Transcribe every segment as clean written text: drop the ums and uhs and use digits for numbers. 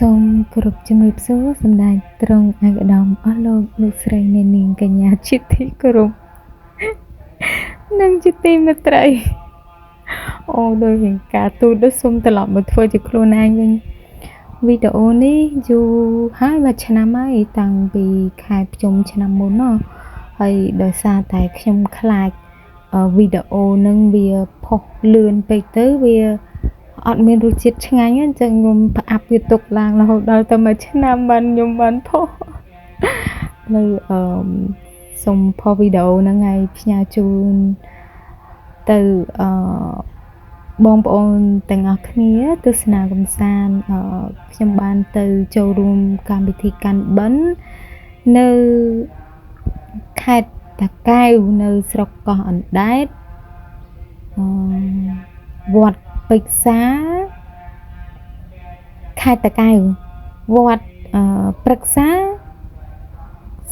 សូមគោរពជំរាបសួរសម្ដេចទ្រង់ឯកឧត្តមអស់លោកស្រីអ្នកនាងកញ្ញាជាទីគោរពនិងជាទីមេត្រីអូដោយមានការទូតសូមត្រឡប់មកធ្វើជាខ្លួនឯងវិញវីដេអូនេះយូរហើយមួយឆ្នាំហើយតាំងពីខែភ្ជុំឆ្នាំមុនហើយដោយសារតែខ្ញុំខ្លាចវីដេអូនឹងវាផុសលឿនពេកទៅវាអត់មានរសជាតិឆ្ងាញ់អញ្ចឹងខ្ញុំផ្អាប់វាទុកឡើងរហូតដល់តែមួយឆ្នាំបានខ្ញុំបានផុសនៅសូមផុសវីដេអូហ្នឹងហើយផ្ញើជូនទៅបងប្អូនទាំងអស់គ្នាទស្សនាកម្សាន្តខ្ញុំបានទៅចូលរួមកម្មវិធីកាន់បិណ្ឌនៅខេត្តតាកែវនៅស្រុកកោះអណ្ដែតវត្តពេជ្រសាខេត្តតាកែវវត្តព្រឹក្សា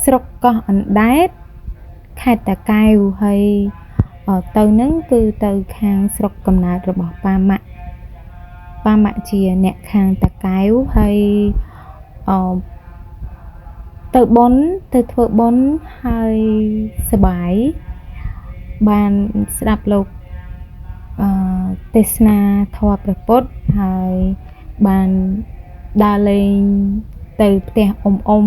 ស្រុកកោះអណ្ដែតខេត្តតាកែវហើយទៅនឹងគឺទៅខាងស្រុកកំណើតរបស់ប៉ាម៉ាក់ជាអ្នកខាងតាកែវហើយទៅបន់ទៅធ្វើបន់ហើយសប្បាយបានស្ដាប់លោកទេសនាធម៌ព្រះពុទ្ធហើយបានដើរលេងទៅផ្ទះអ៊ំ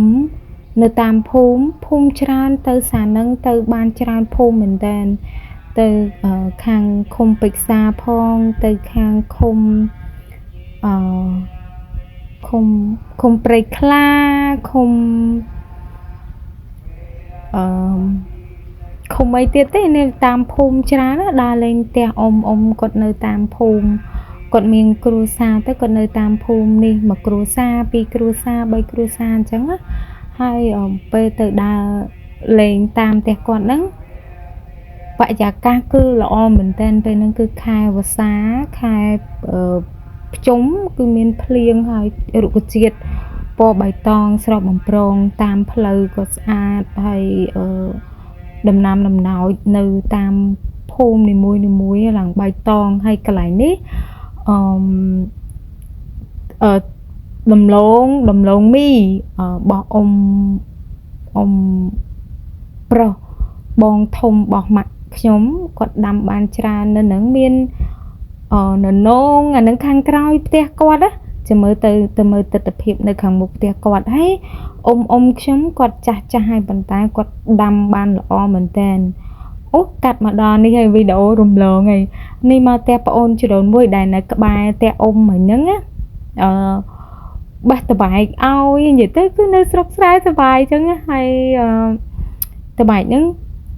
នៅតាមភូមិច្រើនទៅសានឹងទៅបានច្រើនភូមិមែនតើទៅខាងឃុំពេជ្រសាផងទៅខាងឃុំព្រៃខ្លាឃុំអីទៀតទេនៅតាមភូមិច្រើនដើរលេងផ្ទះអ៊ំគាត់នៅតាមភូមិគាត់មានគ្រួសារទៅគាត់នៅតាមភូមិនេះមួយគ្រួសារពីរគ្រួសារបីគ្រួសារអញ្ចឹងហើយពេលទៅដើរលេងតាមផ្ទះគាត់ហ្នឹងបរិយាកាសគឺល្អមែនតើពេលហ្នឹងគឺខែវស្សាខែភ្ជុំគឺមានភ្លៀងហើយរុក្ខជាតិពណ៌បៃតងស្រស់បំព្រងតាមផ្លូវក៏ស្អាតហើយដំណាំដំណោចនៅតាមភូមិនីមួយឡើងបៃតងហើយកន្លែងនេះដំឡូងមីរបស់អ៊ំប្រុសបងធំរបស់ម៉ាក់ខ្ញុំគាត់ដាំបានច្រើននៅនឹងមានននងអានឹងខាងក្រោយផ្ទះគាត់ចាំមើលទៅមើលទស្សនភាពនៅខាងមុខផ្ទះគាត់ហើយអ៊ំខ្ញុំគាត់ចាស់ហើយប៉ុន្តែគាត់ដាំបានល្អមែនតើអូកាត់មកដល់នេះហើយវីដេអូរំលងហើយនេះមកផ្ទះប្អូនជ្រូនមួយដែលនៅក្បែរផ្ទះអ៊ំហ្នឹងបេះតបែកឲ្យនិយាយទៅគឺនៅស្រុកស្រែតបែកអញ្ចឹងហើយតបែកហ្នឹង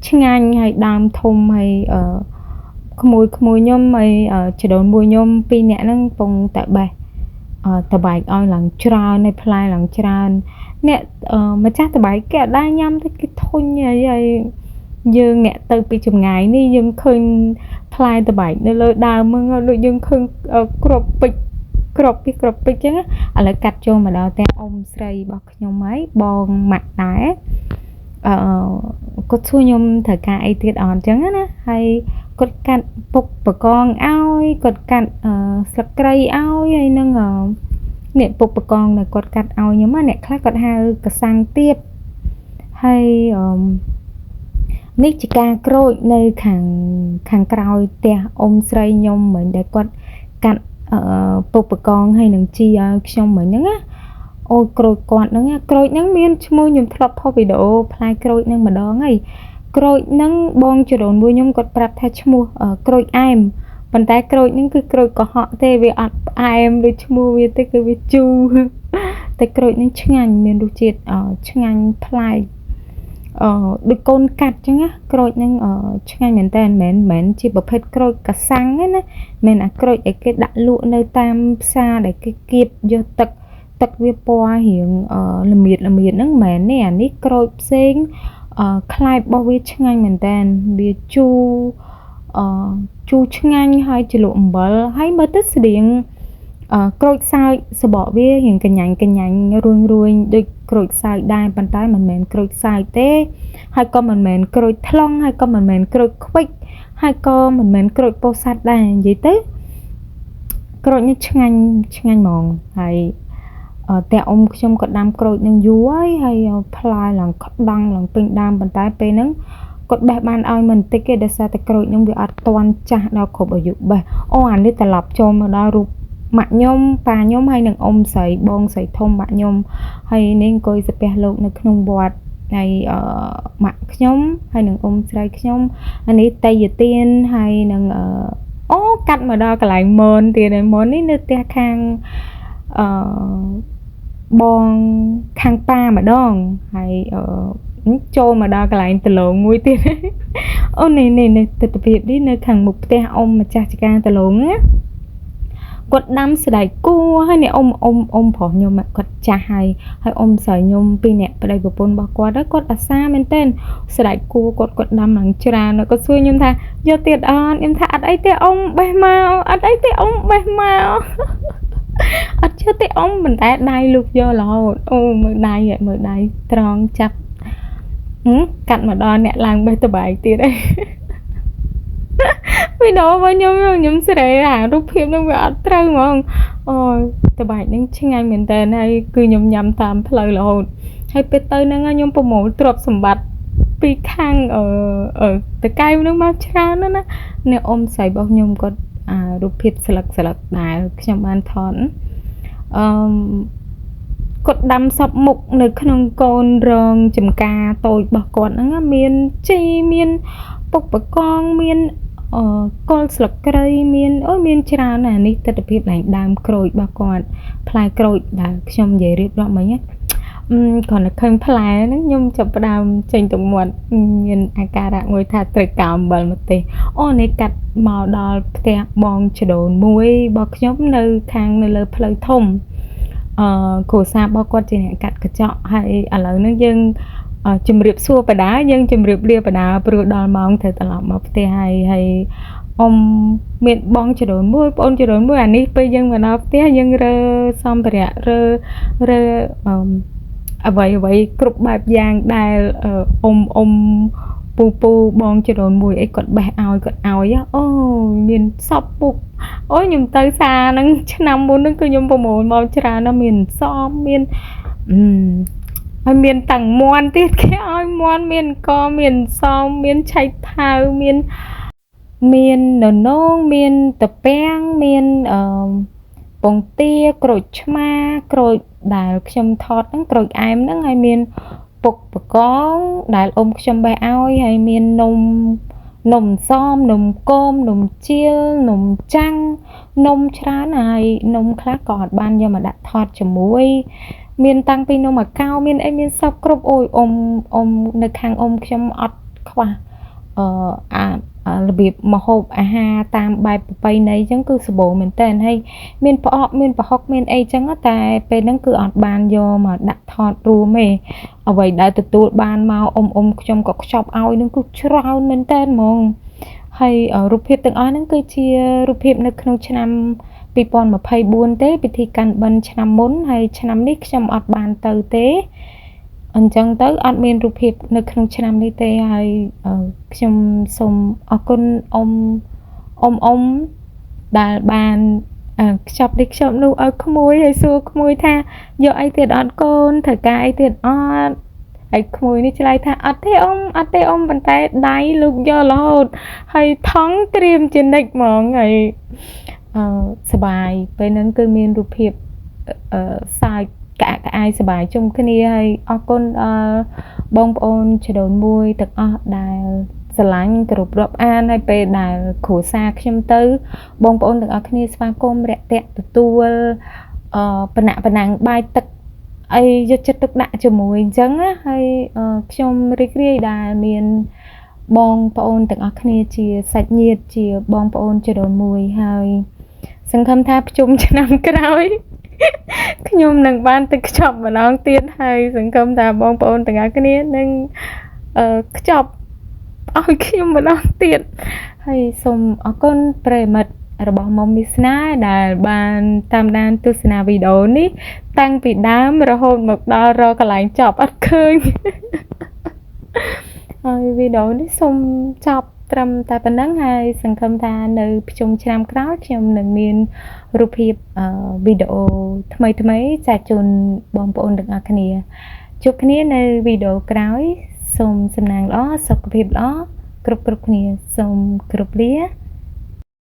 ឆ្ងាញ់ហើយដើមធំហើយក្មួយខ្ញុំហើយជ្រូនមួយខ្ញុំពីរនាក់ហ្នឹងកំពុងតែបេះតបែកឲ្យឡើងច្រើនហើយផ្លែឡើងច្រើនអ្នកម្ចាស់តបែកគេអត់ដែរញ៉ាំទៅគេធុញហើយយើងអ្នកទៅពីចម្ងាយនេះយើងឃើញផ្លែតបែកនៅលើដើមហ្នឹងដូចយើងឃើញគ្រាប់ពេជ្រអញ្ចឹងឥឡូវកាត់ចូលមកដល់ទាំងអ៊ំស្រីរបស់ខ្ញុំហើយបងម៉ាក់ដែរគាត់សួរខ្ញុំត្រូវការអីទៀតអត់អញ្ចឹងណាហើយគាត់កាត់ពុកបកងឲ្យគាត់កាត់ស្លឹកគ្រៃឲ្យហើយនឹងនេះពុកបកងដែលគាត់កាត់ឲ្យខ្ញុំអ្នកខ្លះគាត់ហៅកសាំងទៀបហើយនេះជាការក្រូចនៅខាងក្រោយផ្ទះអ៊ំស្រីខ្ញុំមិញដែលគាត់កាត់ពុកបកងហើយនឹងជីឲ្យខ្ញុំមិញហ្នឹងណាអូក្រូចគាត់ហ្នឹងមានឈ្មោះខ្ញុំធ្លាប់ផុសវីដេអូផ្លែក្រូចហ្នឹងម្ដងហើយក្រូចហ្នឹងបងជ្រូនមួយខ្ញុំគាត់ប្រាប់ថាឈ្មោះក្រូចអែមប៉ុន្តែក្រូចហ្នឹងគឺក្រូចកុហកទេវាអត់ផ្អែមដូចឈ្មោះវាទេគឺវាជូរតែក្រូចហ្នឹងឆ្ងាញ់មានរសជាតិឆ្ងាញ់ប្លែកដូចកូនកាត់អញ្ចឹងណាក្រូចហ្នឹងឆ្ងាញ់មែនតើមិនមែនជាប្រភេទក្រូចកសាំងទេណាមិនអាក្រូចឯគេដាក់លក់នៅតាមផ្សារដែលគេគៀបយកទឹកវាពណ៌រៀងល្មៀតហ្នឹងមិនមែនទេអានេះក្រូចផ្សេងខ្លែបរបស់វាឆ្ងាញ់មែនតើវាជូរឆ្ងាញ់ហើយជ្រលក់អំបិលហើយមើលទៅស្តៀងក្រូចសើចសបកវារៀងកញ្ញាញរួញដូចក្រូចសើចដែរប៉ុន្តែមិនមែនក្រូចសើចទេហើយក៏មិនមែនក្រូចថ្លុងហើយក៏មិនមែនក្រូចខ្វិចហើយក៏មិនមែនក្រូចពោធិ៍សាត់ដែរនិយាយទៅក្រូចនេះឆ្ងាញ់ហ្មងហើយ តែអ៊ំខ្ញុំក៏ដាំក្រូចនឹងយូរហើយផ្លែឡើងក្តង់ឡើងពេញដើមប៉ុន្តែពេលហ្នឹងគាត់បេះបានឲ្យមិនតិចទេដោយសារតែក្រូចនឹងវាអត់ទាន់ចាស់ដល់គ្រប់អាយុបេះអូអានេះត្រឡប់ចូលមកដល់រូបម៉ាក់ខ្ញុំប៉ាខ្ញុំហើយនឹងអ៊ំស្រីបងស្រីធំម៉ាក់ខ្ញុំហើយនេះអង្គុយសាពះលោកនៅក្នុងវត្តហើយម៉ាក់ខ្ញុំហើយនឹងអ៊ំស្រីខ្ញុំអានេះតៃយទានហើយនឹងអូកាត់មកដល់កន្លែងមនទៀតហើយមននេះនៅផ្ទះខាងបងខាងប៉ាម្ដងហើយចូលមកដល់កន្លែងដលងមួយទៀតអូនេះទិដ្ឋភាពនេះនៅខាងមុខផ្ទះអ៊ំម្ចាស់ចការដលងណាគាត់ដាំស្ដាយគួរហើយនេះអ៊ំប្រុសខ្ញុំគាត់ចាស់ហើយអ៊ំស្រីខ្ញុំពីរនាក់ប្តីប្រពន្ធរបស់គាត់គាត់អាសាមែនទែនស្ដាយគួរគាត់ដាំឡើងច្រើនគាត់សួរខ្ញុំថាយកទៀតអត់ខ្ញុំថាអត់អីទេអ៊ំបេះមកអត់អីទេអ៊ំបេះមកអត់ជឿទេអ៊ំមិនតែដៃលូកយករហូតអូមើលដៃត្រង់ចាប់កាត់មកដល់អ្នកឡើងបេះតបែកទៀតឯងវីដេអូរបស់ខ្ញុំស្រែអារូបភាពនឹងវាអត់ត្រូវហ្មងអូយតបែកនឹងឆ្ងាញ់មែនតើហើយគឺខ្ញុំញ៉ាំតាមផ្លូវរហូតហើយពេលទៅហ្នឹងខ្ញុំប្រមូលទ្រព្យសម្បត្តិពីខាងតកែវនឹងមកច្រើនណាអ្នកអ៊ំស្រីរបស់ខ្ញុំគាត់រូបភាពស្លឹកដែលខ្ញុំបានថតគាត់ដាំសពមុខនៅក្នុងកូនរងចំការតូចរបស់គាត់ហ្នឹងមានជីមានពុកបកងមានគល់ស្លឹកគ្រៃមានច្រើនណាស់នេះទិដ្ឋភាពឡើងដើមក្រូចរបស់គាត់ផ្លែក្រូចដែលខ្ញុំនិយាយរៀបរាប់មិញគ្រាន់តែឃើញផ្លែហ្នឹងខ្ញុំចាប់ផ្ដើមចេញទៅមាត់មានអាការៈមួយថាត្រូវការអំបិលម្ទេសអូនេះកាត់មកដល់ផ្ទះបងចដូនមួយរបស់ខ្ញុំនៅខាងនៅលើផ្លូវធំគ្រួសាររបស់គាត់ជាអ្នកកាត់កញ្ចក់ហើយឥឡូវនេះយើងជំរាបសួរបដាយើងជំរាបលាបដាព្រោះដល់ម៉ោងត្រូវត្រឡប់មកផ្ទះហើយអ៊ំមានបងចដូនមួយបងចដូនមួយអានេះពេលយើងមកដល់ផ្ទះយើងរើសម្ភារៈរើអ្វីគ្រប់បែបយ៉ាងដែលអ៊ំពូបងចដូនមួយអីគាត់បេះឲ្យអូមានសពពុកអូខ្ញុំទៅសារហ្នឹងឆ្នាំមុនហ្នឹងគឺខ្ញុំប្រមូលមកច្រើនណាស់មានសមមានហើយមានតាំងមន់ទៀតគេឲ្យមន់មានកមានសមមានឆៃថាវមានននងមានតាពាំងមានពងទាក្រូចឆ្មាក្រូចដែលខ្ញុំថតហ្នឹងក្រូចអែមហ្នឹងហើយមានពុកបកងដែលអ៊ំខ្ញុំបេះឲ្យហើយមាននំសមនំគមនំជៀលនំចាំងនំច្រើនហើយនំខ្លះក៏អត់បានយកមកដាក់ថតជាមួយមានតាំងពីនំអាកោមានអីមានសពគ្រប់អូយអ៊ំនៅខាងអ៊ំខ្ញុំអត់ខ្វះរបៀបម្ហូបអាហារតាមបែបប្រពៃណីអញ្ចឹងគឺសម្បូរមែនតើហើយមានផ្អកមានប្រហុកមានអីអញ្ចឹងតែពេលហ្នឹងគឺអត់បានយកមកដាក់ថតរួមទេអ្វីដែលទទួលបានមកអ៊ំខ្ញុំក៏ខ្ចប់ឲ្យនឹងគឺច្រើនមែនតើហ្មងហើយរូបភាពទាំងអស់ហ្នឹងគឺជារូបភាពនៅក្នុងឆ្នាំ2024ទេពិធីកាន់បិណ្ឌឆ្នាំមុនហើយឆ្នាំនេះខ្ញុំអត់បានទៅទេអញ្ចឹងទៅអត់មានរូបភាពនៅក្នុងឆ្នាំនេះទេហើយខ្ញុំសូមអរគុណអ៊ំដែលបានខ្ចប់នេះខ្ចប់នោះឲ្យក្មួយហើយសួរក្មួយថាយកអីទៀតអត់កូនត្រូវការអីទៀតអត់ហើយក្មួយនេះឆ្លើយថាអត់ទេអ៊ំប៉ុន្តែដៃលោកយករហូតហើយថងត្រៀមជានិច្ចហ្មងហើយសបាយពេលហ្នឹងគឺមានរូបភាពសើចក្អាកក្អាយសបាយជុំគ្នាហើយអរគុណដល់បងប្អូនចដូនមួយទាំងអស់ដែលស្រឡាញ់គ្រប់រាប់អានហើយពេលដែលគ្រួសារខ្ញុំទៅបងប្អូនទាំងអស់គ្នាស្វាគមន៍រាក់ទាក់ទទួលប៉ណាំងបាយទឹកអីយកចិត្តទុកដាក់ជាមួយអញ្ចឹងណាហើយខ្ញុំរីករាយដែលមានបងប្អូនទាំងអស់គ្នាជាសាច់ញាតិជាបងប្អូនចដូនមួយហើយសង្ឃឹមថាប្រជុំឆ្នាំក្រោយខ្ញុំនឹងបានទៅខ្ចប់ម្ដងទៀតហើយសង្ឃឹមថាបងប្អូនទាំងអស់គ្នានឹងខ្ចប់ឲ្យខ្ញុំម្ដងទៀតហើយសូមអរគុណប្រិយមិត្តរបស់មុំមីស្នាដែលបានតាមដានទស្សនាវីដេអូនេះតាំងពីដើមរហូតមកដល់រកកន្លែងចប់អត់ឃើញហើយវីដេអូនេះសូមចប់ ត្រឹមតែប៉ុណ្ណឹងហើយសង្ឃឹមថានៅភ្ជុំឆ្នាំក្រោយខ្ញុំនឹងមានរូបភាពវីដេអូថ្មីៗចែកជូនបងប្អូនទាំងអស់គ្នាជួបគ្នានៅវីដេអូក្រោយសូមសំណាងល្អសុខភាពល្អគ្រប់គ្នាសូមគោរពលា